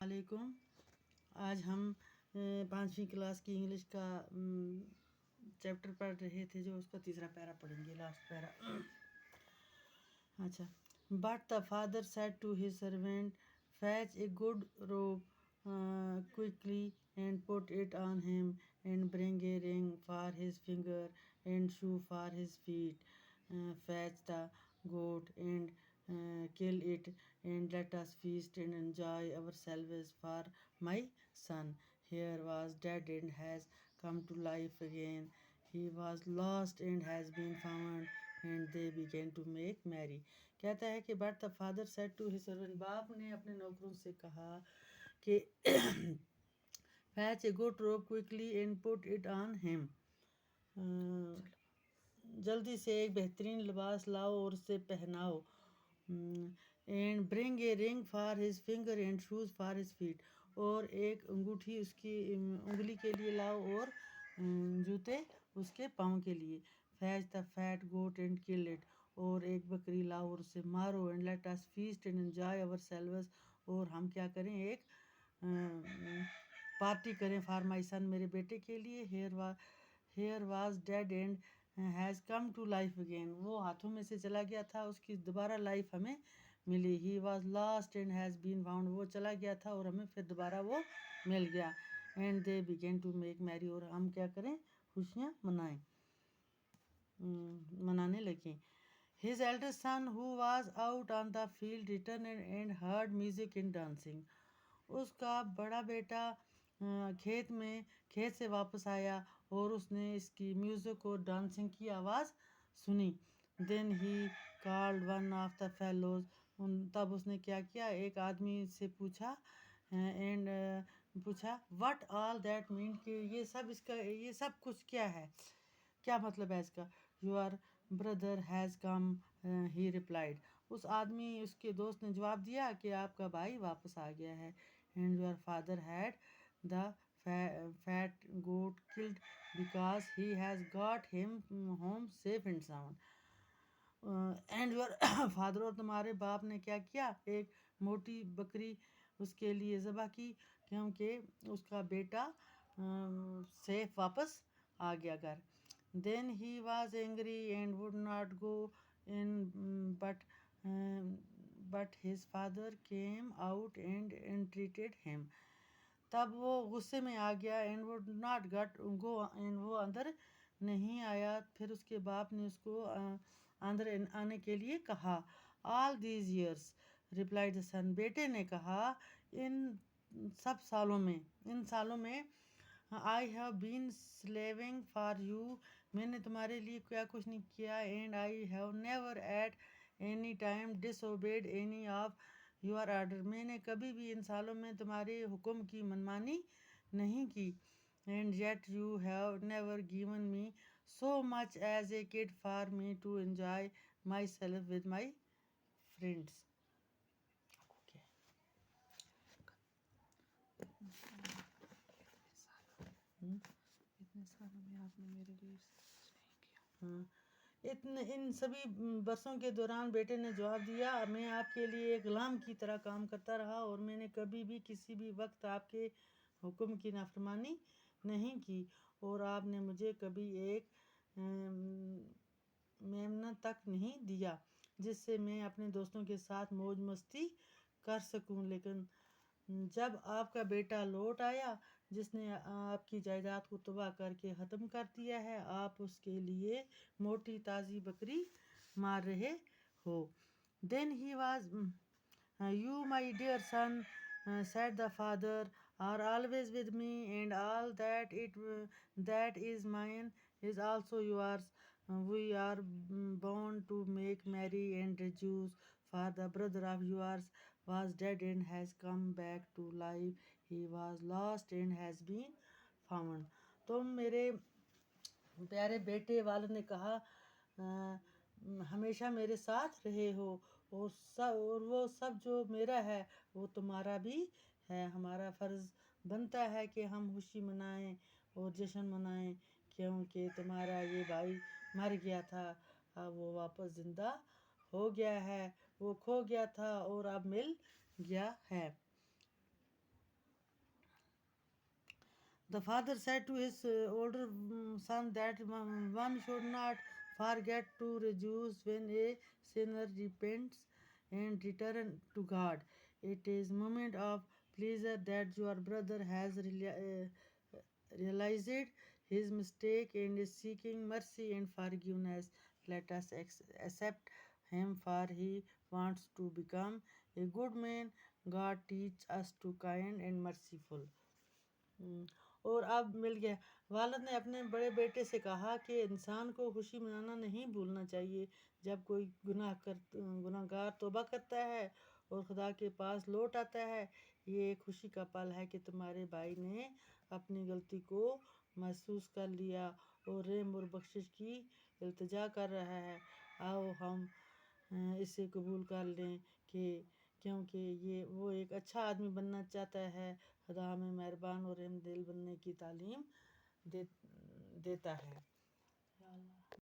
वालेकुम। आज हम 5वीं क्लास की इंग्लिश का चैप्टर पढ़ रहे थे, जो उसका तीसरा पैरा पढ़ेंगे, लास्ट पैरा। अच्छा। But the father said to his servant, fetch a good robe quickly and put it on him and bring a ring for his finger and shoe for his feet. Fetch the goat and kill it, and let us feast and enjoy ourselves. For my son here was dead and has come to life again. He was lost and has been found. And they began to make merry. कहता है कि but the father said to his servant, बाप ने अपने नौकरों से कहा कि fetch a goat robe quickly and put it on him. जल्दी से एक बेहतरीन लिबास लाओ और उसे पहनाओ. And bring a ring for his finger and shoes for his feet. और एक अंगूठी उसकी उंगली के लिए लाओ और जूते उसके पाँव के लिए. Fetch the fat goat and kill it. और एक बकरी लाओ और उसे मारो. And let us feast and enjoy ourselves. और हम क्या करें, एक पार्टी करें. फॉर माई सन, मेरे बेटे के लिए. Here was dead and has come to life again. वो हाथों में से चला गया था, उसकी दोबारा लाइफ हमें मिली. He was lost and has been found. वो चला गया था और हमें फिर दोबारा वो मिल गया. And they began to make merry. और हम क्या करें, खुशियाँ मनाने लगे. His eldest son, who was out on the field, returned and heard music and dancing. उसका बड़ा बेटा खेत से वापस आया और उसने इसकी म्यूज़िक और डांसिंग की आवाज़ सुनी. Then he called one of the fellows. तब उसने क्या किया, एक आदमी से पूछा व्हाट ऑल दैट मीन, कि ये सब कुछ क्या है, क्या मतलब है इसका. Your brother has come, he replied. उस उसके दोस्त ने जवाब दिया कि आपका भाई वापस आ गया है. And your father had the fat goat killed because he has got him home safe and sound. And your father, और तुम्हारे बाप ने क्या किया, एक मोटी बकरी उसके लिए ज़बह की, क्योंकि उसका बेटा सेफ वापस आ गया घर. Then he was angry and would not go in, but his father came out and entreated him. तब वो गुस्से में आ गया. And would not go in, वो अंदर नहीं आया. फिर उसके बाप ने उसको अंदर आने के लिए कहा. All these years, replied the son. बेटे ने कहा, इन सालों में I have been slaving for you. मैंने तुम्हारे लिए क्या कुछ नहीं किया. And I have never at any time disobeyed any of your order. मैंने कभी भी इन सालों में तुम्हारे हुक्म की मनमानी नहीं की. And yet you have never given me so much as a kid for me to enjoy myself with my friends. Okay. इतने सालों में आपने मेरे लिए कुछ नहीं किया. इन सभी बरसों के दौरान बेटे ने जवाब दिया, मैं आपके लिए एक गुलाम की तरह काम करता रहा और मैंने कभी भी किसी भी वक्त आपके हुक्म की नाफरमानी नहीं की. और आपने मुझे कभी एक मेमना तक नहीं दिया जिससे मैं अपने दोस्तों के साथ मौज मस्ती कर सकूं. लेकिन जब आपका बेटा लौट आया, जिसने आपकी जायदाद को तबाह करके ख़त्म कर दिया है, आप उसके लिए मोटी ताज़ी बकरी मार रहे हो. Then he was you my dear son, said the father, are always with me, and all that is mine is also yours. We are born to make merry and rejoice, for the brother of yours was dead and has come back to life. He was lost and has been found. तुम मेरे प्यारे बेटे वाले ने कहा, हमेशा मेरे साथ रहे हो और वो सब जो मेरा है वो तुम्हारा भी है. हमारा फ़र्ज़ बनता है कि हम खुशी मनाएं और जश्न मनाएं, क्योंकि तुम्हारा ये भाई मर गया था, अब वो वापस ज़िंदा हो गया है. वो खो गया था और अब मिल गया है. The father said to his older son that one should not forget to rejoice when a sinner repents and return to God. It is moment of pleasure that your brother has realized his mistake and is seeking mercy and forgiveness. Let us accept him, for he wants to become a good man. God teach us to kind and merciful. और अब मिल गया। वालिद ने अपने बड़े बेटे से कहा कि इंसान को खुशी मनाना नहीं भूलना चाहिए जब कोई गुनाहगार तौबा करता है और खुदा के पास लौट आता है। ये एक खुशी का पल है कि तुम्हारे भाई ने अपनी गलती को महसूस कर लिया और रहम और बख्शिश की इल्तिजा कर रहा है। आओ हम इसे कबूल कर लें कि क्योंकि ये वो एक अच्छा आदमी बनना चाहता है। खुदा हमें मेहरबान और रहमदिल बनने की तालीम देता है।